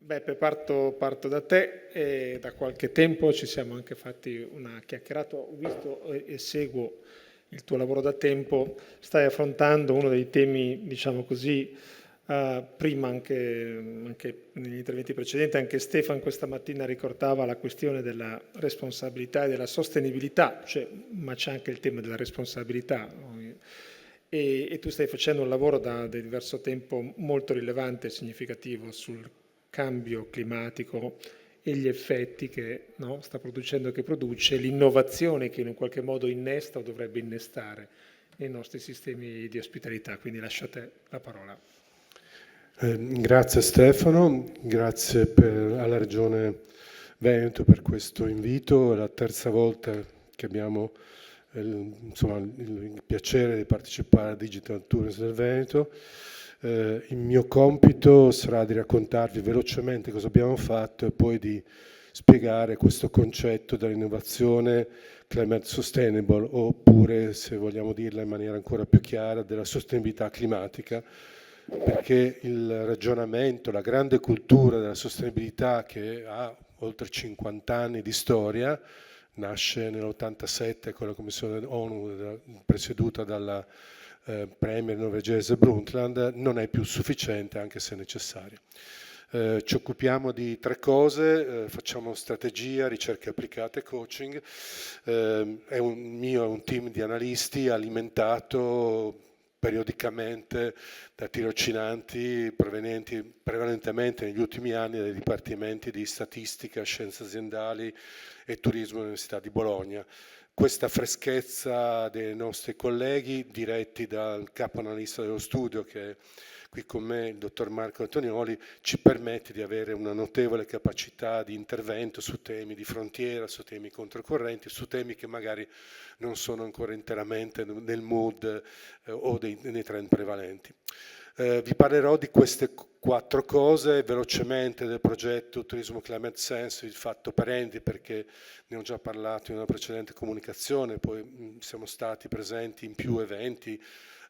Beppe, parto da te. E da qualche tempo ci siamo anche fatti una chiacchierata. Ho visto e seguo il tuo lavoro da tempo. Stai affrontando uno dei temi, diciamo così, prima anche negli interventi precedenti, anche Stefan questa mattina ricordava la questione della responsabilità e della sostenibilità, ma c'è anche il tema della responsabilità. E tu stai facendo un lavoro da diverso tempo molto rilevante e significativo sul cambio climatico e gli effetti che, no, sta producendo e che produce, l'innovazione che in un qualche modo innesta o dovrebbe innestare nei nostri sistemi di ospitalità. Quindi lascio a te la parola. Grazie Stefano, grazie alla Regione Veneto per questo invito. È la terza volta che abbiamo il piacere di partecipare al Digital Tourism del Veneto. Il mio compito sarà di raccontarvi velocemente cosa abbiamo fatto e poi di spiegare questo concetto dell'innovazione climate sustainable, oppure, se vogliamo dirla in maniera ancora più chiara, della sostenibilità climatica, perché il ragionamento, la grande cultura della sostenibilità, che ha oltre 50 anni di storia, nasce nell'87 con la Commissione ONU presieduta dalla premier norvegese Brundtland, non è più sufficiente, anche se necessaria. Ci occupiamo di tre cose: facciamo strategia, ricerche applicate e coaching. È un team di analisti alimentato periodicamente da tirocinanti provenienti prevalentemente negli ultimi anni dai dipartimenti di statistica, scienze aziendali e turismo dell'Università di Bologna. Questa freschezza dei nostri colleghi, diretti dal capo analista dello studio, che è qui con me, il dottor Marco Antonioli, ci permette di avere una notevole capacità di intervento su temi di frontiera, su temi controcorrenti, su temi che magari non sono ancora interamente nel mood o nei trend prevalenti. Vi parlerò di queste quattro cose, velocemente del progetto Turismo Climate Sense, il fatto parenti, perché ne ho già parlato in una precedente comunicazione, poi siamo stati presenti in più eventi,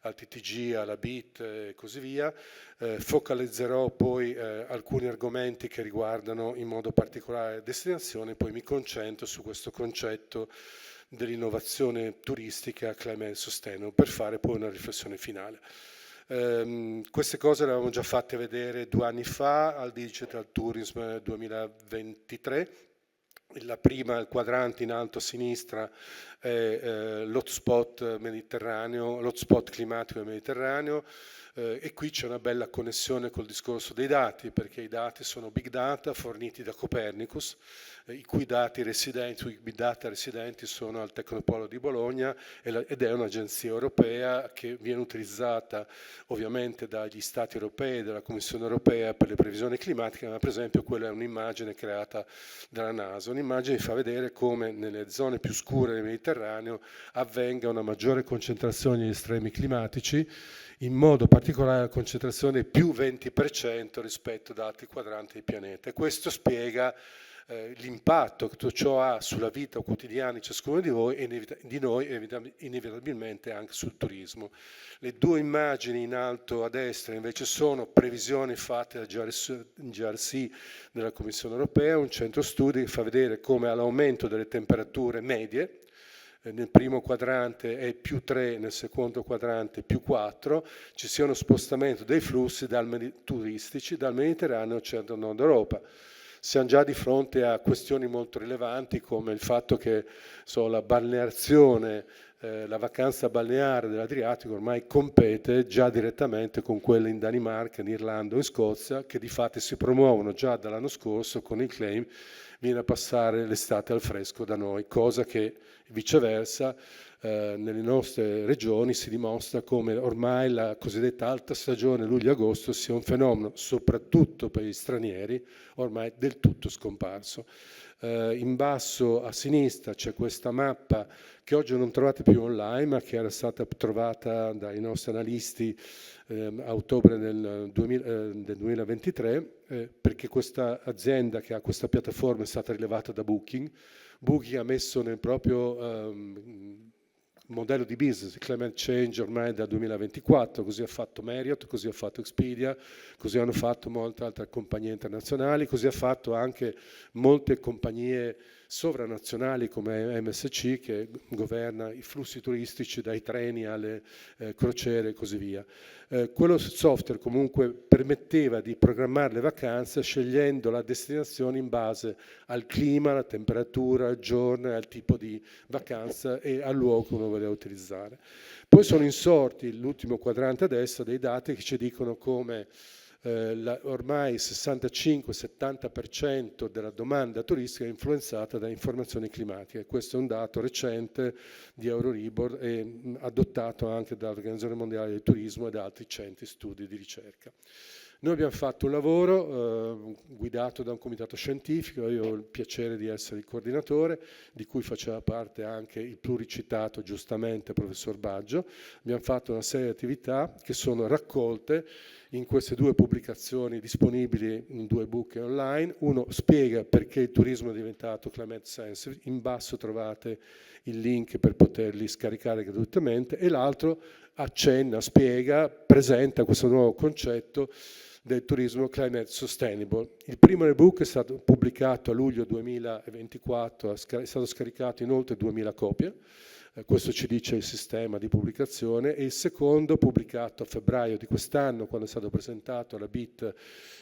al TTG, alla BIT e così via. Focalizzerò poi alcuni argomenti che riguardano in modo particolare le destinazioni, poi mi concentro su questo concetto dell'innovazione turistica climate sustainable, per fare poi una riflessione finale. Queste cose le avevamo già fatte vedere 2 anni fa al Digital Tourism 2023. La prima, il quadrante in alto a sinistra, è l'hotspot mediterraneo, l'hotspot climatico del Mediterraneo, e qui c'è una bella connessione col discorso dei dati, perché i dati sono big data forniti da Copernicus, i cui big data residenti sono al Tecnopolo di Bologna, ed è un'agenzia europea che viene utilizzata ovviamente dagli Stati europei, dalla Commissione europea per le previsioni climatiche, ma per esempio quella è un'immagine creata dalla NASA. Un'immagine che fa vedere come nelle zone più scure del Mediterraneo avvenga una maggiore concentrazione di estremi climatici, in modo particolare la concentrazione più 20% rispetto ad altri quadranti del pianeta. E questo spiega l'impatto che tutto ciò ha sulla vita quotidiana di ciascuno di voi e di noi, inevitabilmente anche sul turismo. Le due immagini in alto a destra invece sono previsioni fatte da GRC della Commissione europea, un centro studi che fa vedere come all'aumento delle temperature medie, nel primo quadrante è +3, nel secondo quadrante +4, ci sia uno spostamento dei flussi turistici dal Mediterraneo centro nord Europa. Siamo già di fronte a questioni molto rilevanti, come il fatto che la balneazione, la vacanza balneare dell'Adriatico ormai compete già direttamente con quelle in Danimarca, in Irlanda o in Scozia, che di fatto si promuovono già dall'anno scorso con il claim viene a passare l'estate al fresco da noi, cosa che viceversa nelle nostre regioni si dimostra come ormai la cosiddetta alta stagione luglio-agosto sia un fenomeno, soprattutto per gli stranieri, ormai del tutto scomparso. In basso a sinistra c'è questa mappa che oggi non trovate più online, ma che era stata trovata dai nostri analisti a ottobre del 2023, perché questa azienda che ha questa piattaforma è stata rilevata da Booking. Booking ha messo nel proprio modello di business, climate change ormai dal 2024, così ha fatto Marriott, così ha fatto Expedia, così hanno fatto molte altre compagnie internazionali, così ha fatto anche molte compagnie sovranazionali come MSC che governa i flussi turistici dai treni alle crociere e così via. Quello software comunque permetteva di programmare le vacanze scegliendo la destinazione in base al clima, alla temperatura, al giorno, al tipo di vacanza e al luogo che uno voleva utilizzare. Poi sono insorti l'ultimo quadrante a destra dei dati che ci dicono come ormai il 65-70% della domanda turistica è influenzata da informazioni climatiche. Questo è un dato recente di Euroribor e adottato anche dall'Organizzazione Mondiale del Turismo e da altri centri studi di ricerca. Noi abbiamo fatto un lavoro guidato da un comitato scientifico, io ho il piacere di essere il coordinatore, di cui faceva parte anche il pluricitato giustamente professor Baggio. Abbiamo fatto una serie di attività che sono raccolte in queste due pubblicazioni disponibili in 2 ebook online. Uno spiega perché il turismo è diventato climate sensitive, in basso trovate il link per poterli scaricare gratuitamente, e l'altro accenna, spiega, presenta questo nuovo concetto del turismo climate sustainable. Il primo ebook è stato pubblicato a luglio 2024, è stato scaricato in oltre 2000 copie, questo ci dice il sistema di pubblicazione, e il secondo, pubblicato a febbraio di quest'anno, quando è stato presentato alla BIT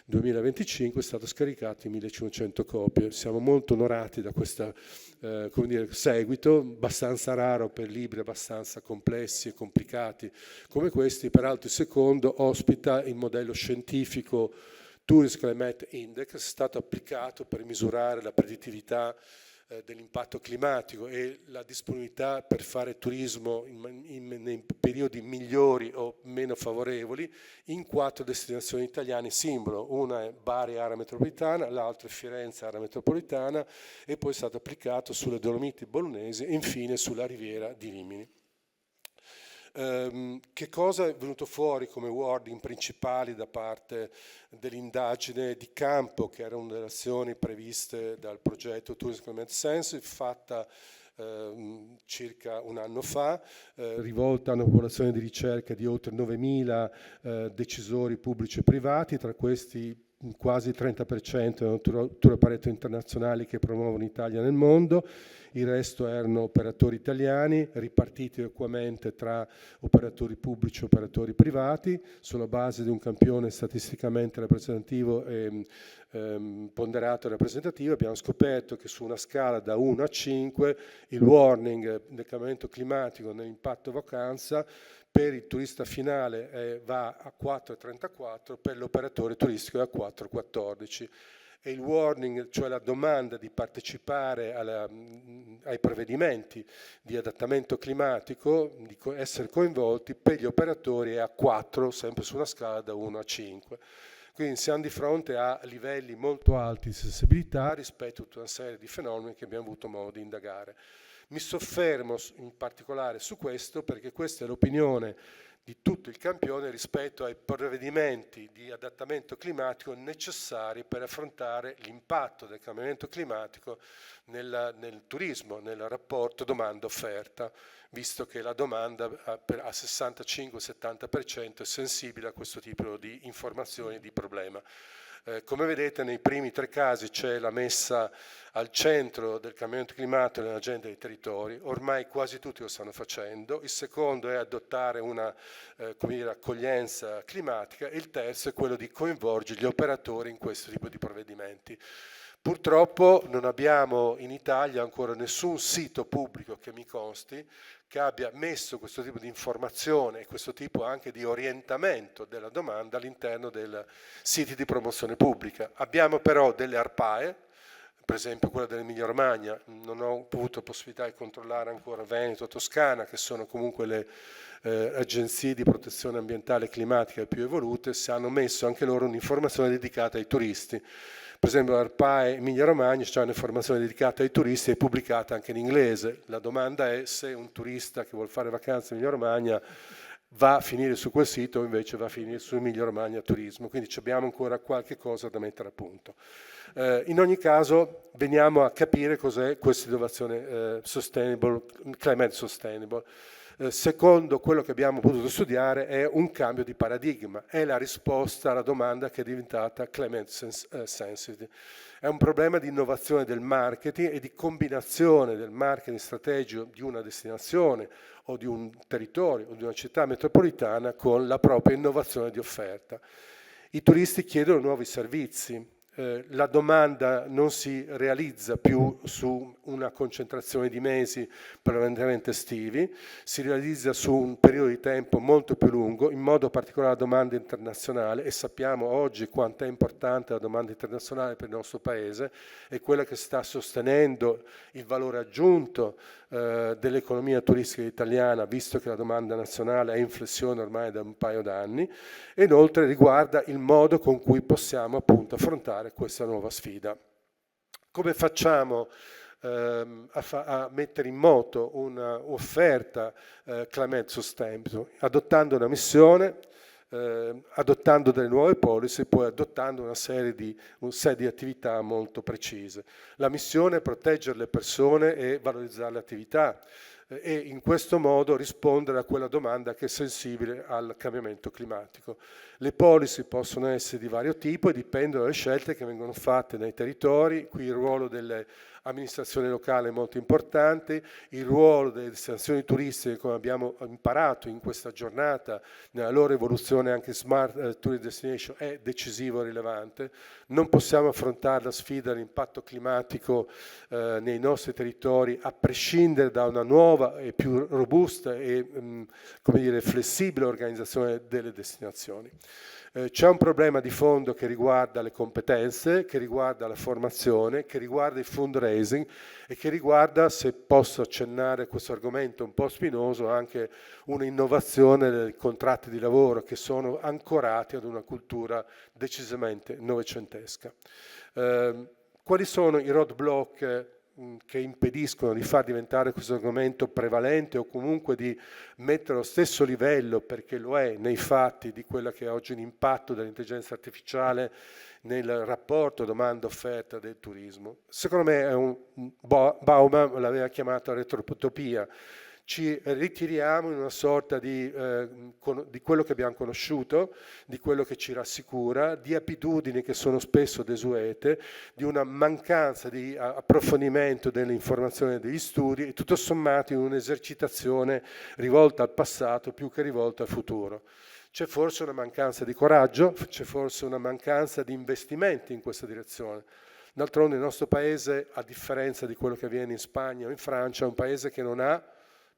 2025, è stato scaricato in 1500 copie. Siamo molto onorati da questo seguito, abbastanza raro per libri abbastanza complessi e complicati come questi. Peraltro il secondo ospita il modello scientifico Tourist Climate Index, è stato applicato per misurare la predittività dell'impatto climatico e la disponibilità per fare turismo nei periodi migliori o meno favorevoli in 4 destinazioni italiane simbolo. Una è Bari, area metropolitana, l'altra è Firenze, area metropolitana, e poi è stato applicato sulle Dolomiti bolognesi e infine sulla Riviera di Rimini. Che cosa è venuto fuori come wording principali da parte dell'indagine di campo, che era una delle azioni previste dal progetto Tourism Climate Sensitive, fatta circa un anno fa, rivolta a una popolazione di ricerca di oltre 9.000 decisori pubblici e privati, tra questi quasi il 30% erano tour operator internazionali che promuovono l'Italia nel mondo, il resto erano operatori italiani ripartiti equamente tra operatori pubblici e operatori privati sulla base di un campione statisticamente rappresentativo e ponderato e rappresentativo. Abbiamo scoperto che su una scala da 1 a 5 il warning del cambiamento climatico nell'impatto vacanza per il turista finale va a 4,34, per l'operatore turistico è a 4,14. E il warning, cioè la domanda di partecipare ai provvedimenti di adattamento climatico, di essere coinvolti, per gli operatori è a 4, sempre su una scala da 1 a 5. Quindi siamo di fronte a livelli molto alti di sensibilità rispetto a tutta una serie di fenomeni che abbiamo avuto modo di indagare. Mi soffermo in particolare su questo perché questa è l'opinione di tutto il campione rispetto ai provvedimenti di adattamento climatico necessari per affrontare l'impatto del cambiamento climatico nel turismo, nel rapporto domanda-offerta, visto che la domanda a 65-70% è sensibile a questo tipo di informazioni e di problema. Come vedete nei primi 3 casi c'è la messa al centro del cambiamento climatico nell'agenda dei territori, ormai quasi tutti lo stanno facendo. Il secondo è adottare una accoglienza climatica, e il terzo è quello di coinvolgere gli operatori in questo tipo di provvedimenti. Purtroppo non abbiamo in Italia ancora nessun sito pubblico che mi consti che abbia messo questo tipo di informazione e questo tipo anche di orientamento della domanda all'interno dei siti di promozione pubblica. Abbiamo però delle ARPAE, per esempio quella dell'Emilia Romagna, non ho avuto possibilità di controllare ancora Veneto, Toscana, che sono comunque le agenzie di protezione ambientale e climatica più evolute, se hanno messo anche loro un'informazione dedicata ai turisti. Per esempio l'ARPAE Emilia Romagna c'è un'informazione dedicata ai turisti e pubblicata anche in inglese. La domanda è se un turista che vuole fare vacanze in Emilia Romagna va a finire su quel sito o invece va a finire su Emilia Romagna Turismo. Quindi abbiamo ancora qualche cosa da mettere a punto. In ogni caso veniamo a capire cos'è questa innovazione sustainable, climate sustainable. secondo quello che abbiamo potuto studiare, è un cambio di paradigma, è la risposta alla domanda che è diventata climate sensitive. È un problema di innovazione del marketing e di combinazione del marketing strategico di una destinazione o di un territorio o di una città metropolitana con la propria innovazione di offerta. I turisti chiedono nuovi servizi. La domanda non si realizza più su una concentrazione di mesi prevalentemente estivi, si realizza su un periodo di tempo molto più lungo, in modo particolare la domanda internazionale, e sappiamo oggi quanto è importante la domanda internazionale per il nostro Paese, è quella che sta sostenendo il valore aggiunto dell'economia turistica italiana, visto che la domanda nazionale è in flessione ormai da un paio d'anni, e inoltre riguarda il modo con cui possiamo appunto affrontare questa nuova sfida. Come facciamo a mettere in moto un'offerta climate sustainable? Adottando una missione, adottando delle nuove policy, poi adottando un set di attività molto precise. La missione è proteggere le persone e valorizzare le attività, e in questo modo rispondere a quella domanda che è sensibile al cambiamento climatico. Le policy possono essere di vario tipo e dipendono dalle scelte che vengono fatte nei territori. Qui il ruolo delle amministrazioni locali è molto importante, il ruolo delle destinazioni turistiche, come abbiamo imparato in questa giornata, nella loro evoluzione anche Smart Tourist Destination, è decisivo e rilevante. Non possiamo affrontare la sfida dell'impatto climatico nei nostri territori a prescindere da una nuova e più robusta e come dire, flessibile organizzazione delle destinazioni. C'è un problema di fondo che riguarda le competenze, che riguarda la formazione, che riguarda il fundraising e che riguarda, se posso accennare a questo argomento un po' spinoso, anche un'innovazione dei contratti di lavoro che sono ancorati ad una cultura decisamente novecentesca. Quali sono i roadblock che impediscono di far diventare questo argomento prevalente o comunque di mettere allo stesso livello, perché lo è nei fatti, di quello che è oggi l'impatto dell'intelligenza artificiale nel rapporto domanda-offerta del turismo? Secondo me è Bauman l'aveva chiamata retroputopia. Ci ritiriamo in una sorta di quello che abbiamo conosciuto, di quello che ci rassicura, di abitudini che sono spesso desuete, di una mancanza di approfondimento delle informazioni e degli studi, e tutto sommato in un'esercitazione rivolta al passato più che rivolta al futuro. C'è forse una mancanza di coraggio, c'è forse una mancanza di investimenti in questa direzione. D'altronde il nostro paese, a differenza di quello che avviene in Spagna o in Francia, è un paese che non ha,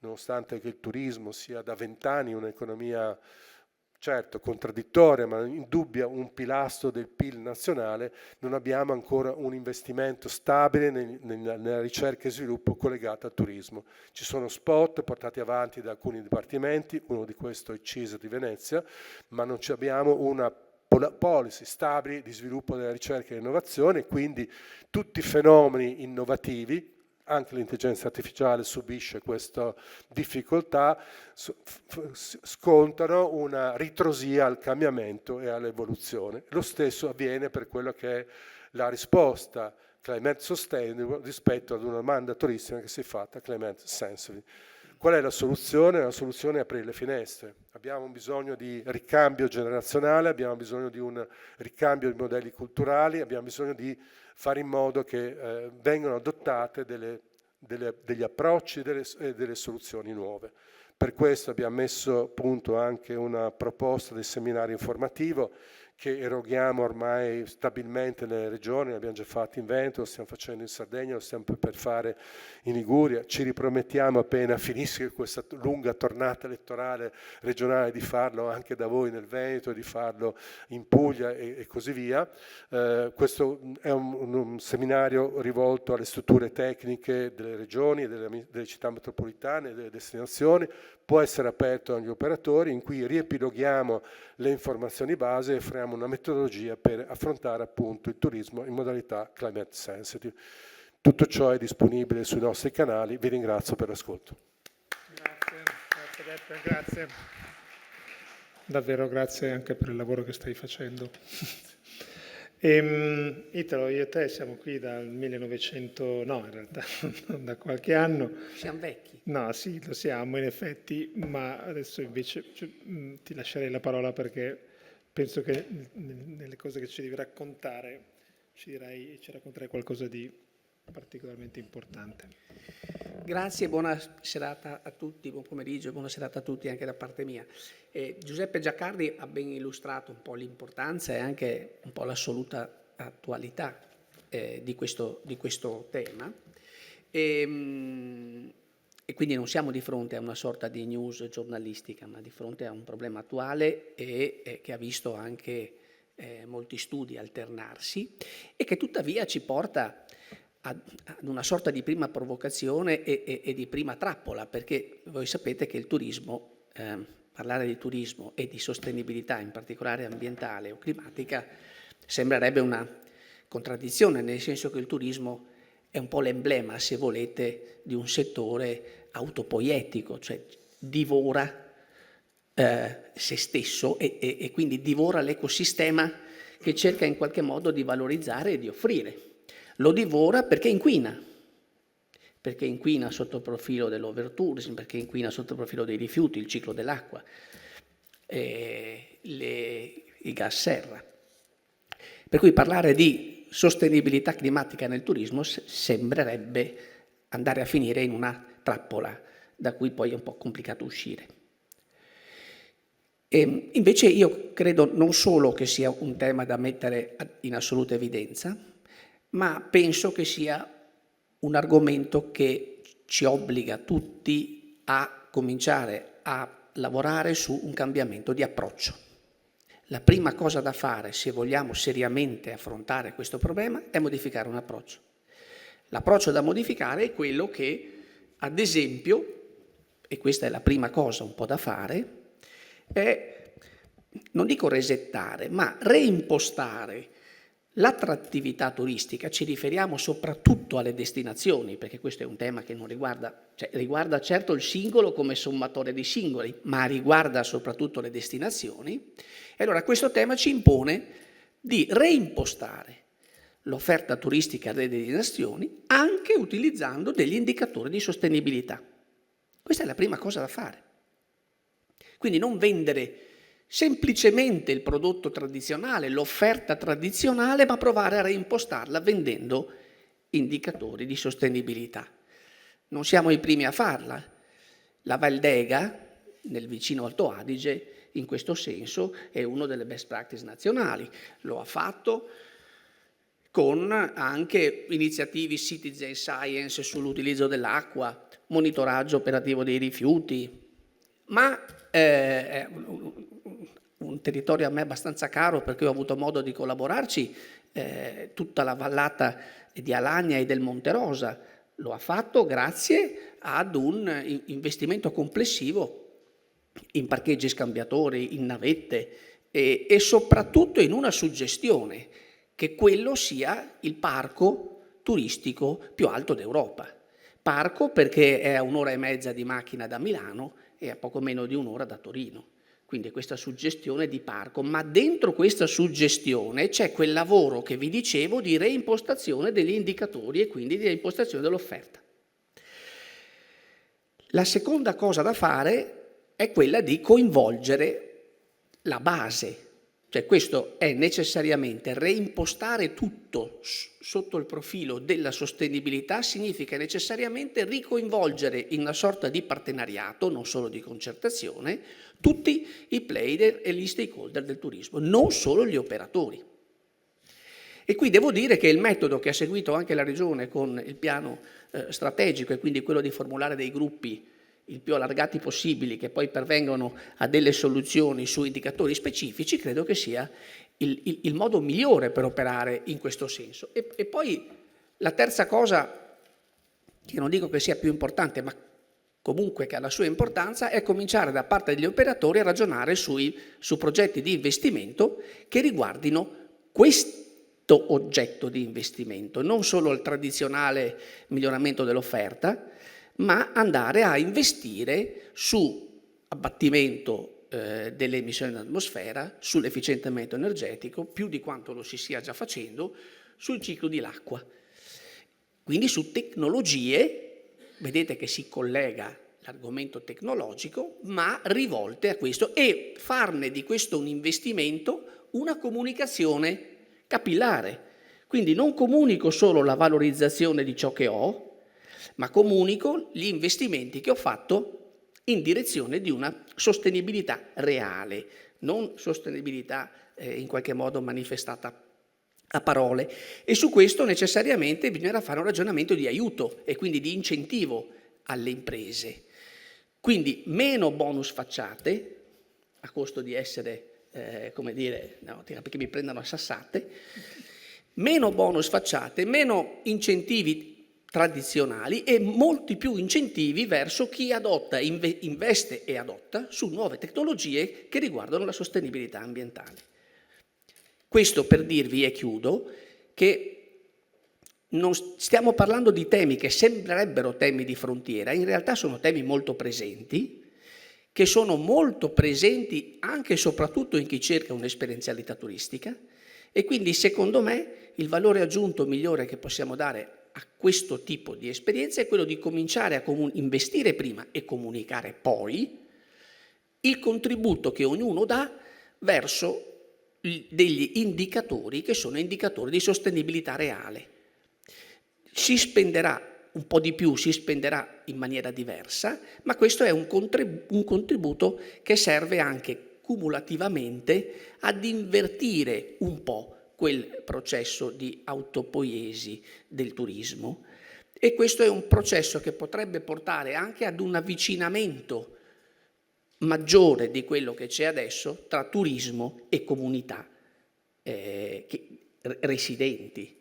nonostante che il turismo sia da 20 anni un'economia certo contraddittoria, ma indubbia un pilastro del PIL nazionale, non abbiamo ancora un investimento stabile nella ricerca e sviluppo collegato al turismo. Ci sono spot portati avanti da alcuni dipartimenti, uno di questi è il CISE di Venezia, ma non abbiamo una policy stabile di sviluppo della ricerca e innovazione, quindi tutti i fenomeni innovativi, anche l'intelligenza artificiale subisce questa difficoltà, scontano una ritrosia al cambiamento e all'evoluzione. Lo stesso avviene per quello che è la risposta climate sustainable rispetto ad una domanda turistica che si è fatta climate sensitive. Qual è la soluzione? La soluzione è aprire le finestre. Abbiamo bisogno di ricambio generazionale, abbiamo bisogno di un ricambio di modelli culturali, abbiamo bisogno di fare in modo che vengano adottate degli approcci e delle soluzioni nuove. Per questo abbiamo messo a punto anche una proposta di seminario informativo che eroghiamo ormai stabilmente nelle regioni, l'abbiamo già fatto in Veneto, lo stiamo facendo in Sardegna, lo stiamo per fare in Liguria, ci ripromettiamo appena finisce questa lunga tornata elettorale regionale di farlo anche da voi nel Veneto, di farlo in Puglia e così via. Questo è un seminario rivolto alle strutture tecniche delle regioni, delle città metropolitane, delle destinazioni, può essere aperto agli operatori, in cui riepiloghiamo le informazioni base e offriamo una metodologia per affrontare appunto il turismo in modalità climate sensitive. Tutto ciò è disponibile sui nostri canali, vi ringrazio per l'ascolto. Grazie Beppe, grazie. Davvero grazie anche per il lavoro che stai facendo. Italo, io e te siamo qui dal 1900, no in realtà non da qualche anno. Siamo vecchi. No, sì, lo siamo in effetti, ma adesso invece ti lascerei la parola perché penso che nelle cose che ci devi raccontare ci racconterai qualcosa di particolarmente importante. Grazie, buona serata a tutti, buon pomeriggio e buona serata a tutti anche da parte mia. Giuseppe Giaccardi ha ben illustrato un po' l'importanza e anche un po' l'assoluta attualità di questo tema. E quindi non siamo di fronte a una sorta di news giornalistica, ma di fronte a un problema attuale e che ha visto anche molti studi alternarsi e che tuttavia ci porta ad una sorta di prima provocazione e di prima trappola, perché voi sapete che il turismo, parlare di turismo e di sostenibilità, in particolare ambientale o climatica, sembrerebbe una contraddizione, nel senso che il turismo è un po' l'emblema, se volete, di un settore autopoietico, cioè divora se stesso e quindi divora l'ecosistema che cerca in qualche modo di valorizzare e di offrire. Lo divora perché inquina sotto il profilo dell'overtourism, perché inquina sotto il profilo dei rifiuti, il ciclo dell'acqua, i gas serra. Per cui parlare di sostenibilità climatica nel turismo sembrerebbe andare a finire in una trappola da cui poi è un po' complicato uscire. Invece io credo non solo che sia un tema da mettere in assoluta evidenza, ma penso che sia un argomento che ci obbliga tutti a cominciare a lavorare su un cambiamento di approccio. La prima cosa da fare, se vogliamo seriamente affrontare questo problema, è modificare un approccio. L'approccio da modificare è quello che, ad esempio, e questa è la prima cosa un po' da fare, è, non dico resettare, ma reimpostare l'attrattività turistica. Ci riferiamo soprattutto alle destinazioni, perché questo è un tema che non riguarda certo il singolo come sommatore di singoli, ma riguarda soprattutto le destinazioni. E allora questo tema ci impone di reimpostare l'offerta turistica delle destinazioni anche utilizzando degli indicatori di sostenibilità. Questa è la prima cosa da fare. Quindi non vendere semplicemente il prodotto tradizionale, l'offerta tradizionale, ma provare a reimpostarla vendendo indicatori di sostenibilità. Non siamo i primi a farla. La Val d'Ega, nel vicino Alto Adige, in questo senso è uno delle best practice nazionali. Lo ha fatto con anche iniziative citizen science sull'utilizzo dell'acqua, monitoraggio operativo dei rifiuti, ma è un territorio a me abbastanza caro perché ho avuto modo di collaborarci, tutta la vallata di Alagna e del Monte Rosa. Lo ha fatto grazie ad un investimento complessivo in parcheggi scambiatori, in navette e soprattutto in una suggestione che quello sia il parco turistico più alto d'Europa. Parco perché è a 1 ora e mezza di macchina da Milano e a poco meno di 1 ora da Torino. Quindi questa suggestione di parco, ma dentro questa suggestione c'è quel lavoro che vi dicevo di reimpostazione degli indicatori e quindi di reimpostazione dell'offerta. La seconda cosa da fare è quella di coinvolgere la base, cioè questo è necessariamente reimpostare tutto sotto il profilo della sostenibilità, significa necessariamente ricoinvolgere in una sorta di partenariato, non solo di concertazione, tutti i player e gli stakeholder del turismo, non solo gli operatori. E qui devo dire che il metodo che ha seguito anche la Regione con il piano strategico e quindi quello di formulare dei gruppi il più allargati possibili che poi pervengono a delle soluzioni su indicatori specifici, credo che sia il modo migliore per operare in questo senso. E poi la terza cosa, che non dico che sia più importante, ma comunque che ha la sua importanza, è cominciare da parte degli operatori a ragionare su progetti di investimento che riguardino questo oggetto di investimento, non solo il tradizionale miglioramento dell'offerta, ma andare a investire su abbattimento delle emissioni in atmosfera, sull'efficientamento energetico, più di quanto lo si sia già facendo, sul ciclo dell'acqua. Quindi su tecnologie, vedete che si collega l'argomento tecnologico, ma rivolte a questo, e farne di questo un investimento, una comunicazione capillare. Quindi non comunico solo la valorizzazione di ciò che ho, ma comunico gli investimenti che ho fatto in direzione di una sostenibilità reale, non sostenibilità in qualche modo manifestata a parole. E su questo necessariamente bisognerà fare un ragionamento di aiuto e quindi di incentivo alle imprese. Quindi meno bonus facciate, a costo di essere, perché mi prendano a sassate, meno bonus facciate, meno incentivi tradizionali e molti più incentivi verso chi adotta, investe e adotta su nuove tecnologie che riguardano la sostenibilità ambientale. Questo per dirvi, e chiudo, che non stiamo parlando di temi che sembrerebbero temi di frontiera, in realtà sono temi molto presenti, che sono molto presenti anche e soprattutto in chi cerca un'esperienzialità turistica, e quindi secondo me il valore aggiunto migliore che possiamo dare a questo tipo di esperienza è quello di cominciare a investire prima e comunicare poi il contributo che ognuno dà verso degli indicatori che sono indicatori di sostenibilità reale. Si spenderà un po' di più, si spenderà in maniera diversa, ma questo è un contributo che serve anche cumulativamente ad invertire un po' quel processo di autopoiesi del turismo, e questo è un processo che potrebbe portare anche ad un avvicinamento maggiore di quello che c'è adesso tra turismo e comunità residenti.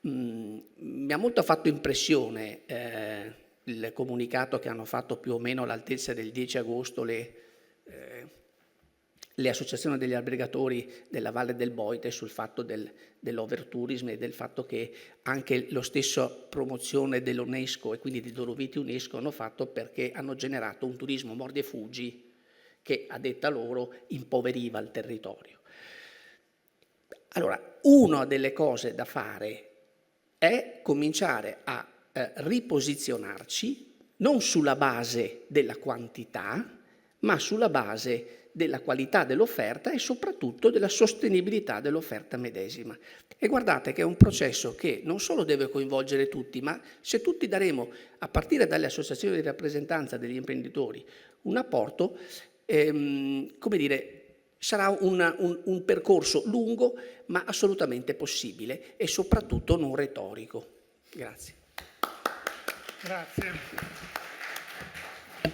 Mi ha molto fatto impressione il comunicato che hanno fatto più o meno all'altezza del 10 agosto le associazioni degli albergatori della Valle del Boite sul fatto dell'overtourism e del fatto che anche lo stesso promozione dell'UNESCO e quindi di Dolomiti UNESCO hanno fatto, perché hanno generato un turismo mordi e fuggi che, a detta loro, impoveriva il territorio. Allora, una delle cose da fare è cominciare a riposizionarci non sulla base della quantità, ma sulla base della qualità dell'offerta e soprattutto della sostenibilità dell'offerta medesima. E guardate che è un processo che non solo deve coinvolgere tutti, ma se tutti daremo, a partire dalle associazioni di rappresentanza degli imprenditori, un apporto, sarà un percorso lungo ma assolutamente possibile e soprattutto non retorico. Grazie.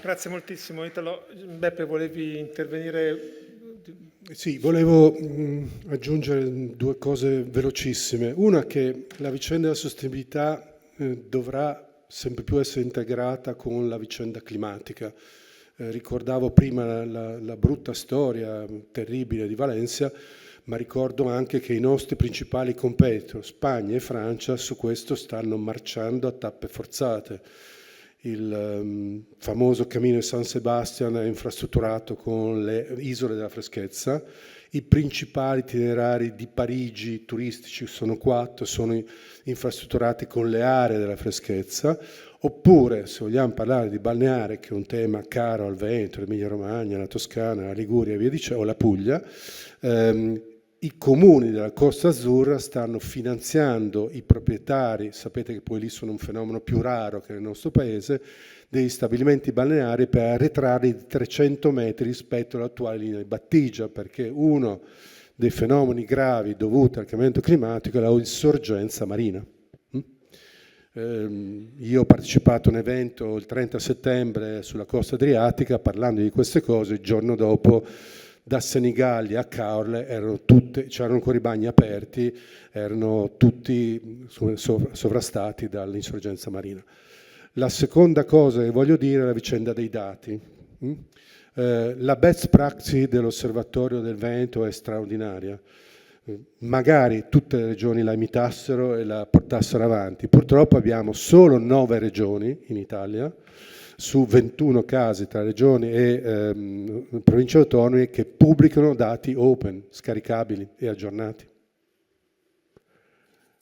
Grazie moltissimo Italo. Beppe, volevi intervenire? Sì, volevo aggiungere due cose velocissime. Una, che la vicenda della sostenibilità dovrà sempre più essere integrata con la vicenda climatica. Ricordavo prima la brutta storia terribile di Valencia, ma ricordo anche che i nostri principali competitor, Spagna e Francia, su questo stanno marciando a tappe forzate. Il famoso Cammino di San Sebastian è infrastrutturato con le isole della freschezza. I principali itinerari di Parigi turistici sono 4, sono infrastrutturati con le aree della freschezza. Oppure, se vogliamo parlare di balneare, che è un tema caro al Veneto, l'Emilia Romagna, la Toscana, la Liguria e via dicendo, o la Puglia, i comuni della Costa Azzurra stanno finanziando i proprietari, sapete che poi lì sono un fenomeno più raro che nel nostro paese, degli stabilimenti balneari per arretrarli di 300 metri rispetto all'attuale linea di battigia, perché uno dei fenomeni gravi dovuti al cambiamento climatico è la insorgenza marina. Io ho partecipato a un evento il 30 settembre sulla costa adriatica parlando di queste cose. Il giorno dopo da Senigallia a Caorle c'erano ancora i bagni aperti, erano tutti sovrastati dall'insorgenza marina. La seconda cosa che voglio dire è la vicenda dei dati. La best practice dell'Osservatorio del Veneto è straordinaria. Magari tutte le regioni la imitassero e la portassero avanti. Purtroppo abbiamo solo 9 regioni in Italia, su 21 casi tra regioni e province autonome che pubblicano dati open, scaricabili e aggiornati.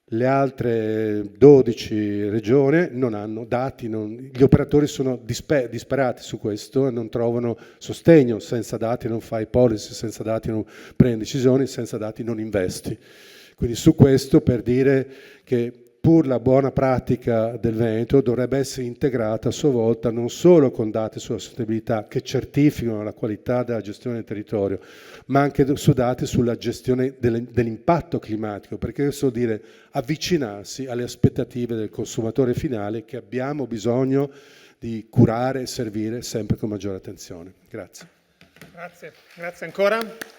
Le altre 12 regioni non hanno dati, gli operatori sono disperati su questo e non trovano sostegno. Senza dati non fai policy, senza dati non prendi decisioni, senza dati non investi. Quindi su questo, per dire che pur la buona pratica del Veneto dovrebbe essere integrata a sua volta non solo con dati sulla sostenibilità che certificano la qualità della gestione del territorio, ma anche su dati sulla gestione dell'impatto climatico, perché questo vuol dire avvicinarsi alle aspettative del consumatore finale che abbiamo bisogno di curare e servire sempre con maggiore attenzione. Grazie. Grazie ancora.